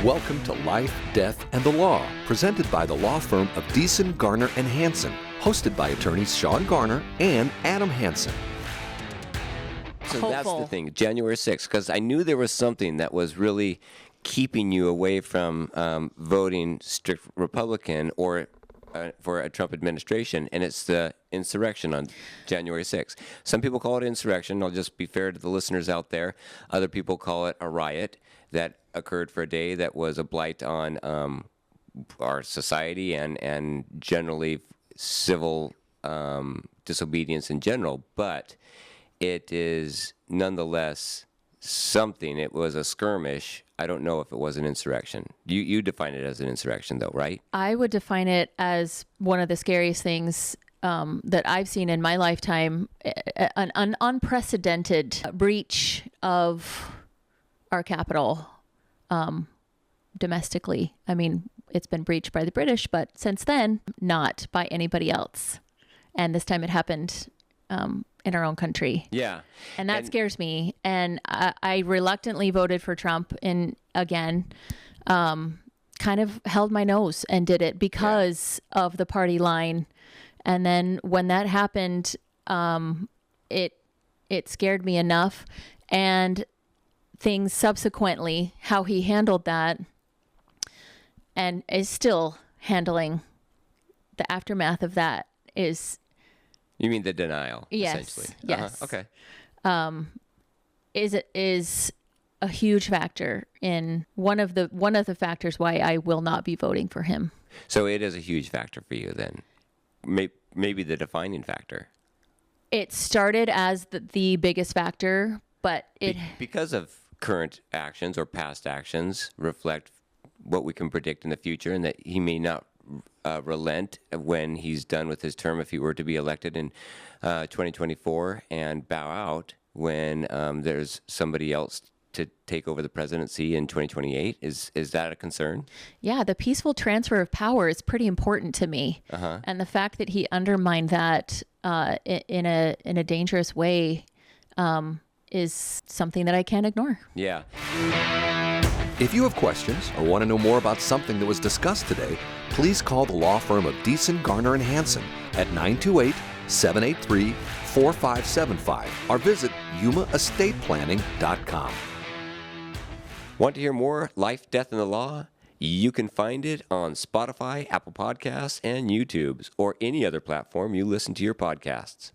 Welcome to Life, Death, and the Law, presented by the law firm of Deason, Garner, and Hansen, hosted by attorneys Shawn Garner and Adam Hansen. So that's the thing, January 6th, because I knew there was something that was really keeping you away from voting strict Republican or for a Trump administration, and it's the insurrection on January 6th. Some people call it insurrection. I'll just be fair to the listeners out there. Other people call it a riot that occurred for a day that was a blight on our society and generally civil disobedience in general. But it is nonetheless something. It was a skirmish. I don't know if it was an insurrection. You define it as an insurrection, though, right? I would define it as one of the scariest things that I've seen in my lifetime, an unprecedented breach of our capital domestically. I mean, it's been breached by the British, but since then, not by anybody else. And this time it happened in our own country. Yeah. And that scares me. And I reluctantly voted for Trump again, kind of held my nose and did it because of the party line. And then when that happened, it scared me enough. And things subsequently, how he handled that and is still handling the aftermath of that is... You mean the denial, essentially? Yes. Okay. Is a huge factor in one of the factors why I will not be voting for him. So it is a huge factor for you then. Maybe the defining factor. It started as the biggest factor, but because of current actions or past actions reflect what we can predict in the future, and that he may not relent when he's done with his term if he were to be elected in 2024, and bow out when there's somebody else to take over the presidency in 2028. Is that a concern? Yeah, the peaceful transfer of power is pretty important to me. And the fact that he undermined that in a dangerous way is something that I can't ignore. Yeah. If you have questions or want to know more about something that was discussed today, please call the law firm of Deason, Garner, and Hansen at 928-783-4575 or visit yumaestateplanning.com. Want to hear more Life, Death, and the Law? You can find it on Spotify, Apple Podcasts, and YouTube, or any other platform you listen to your podcasts.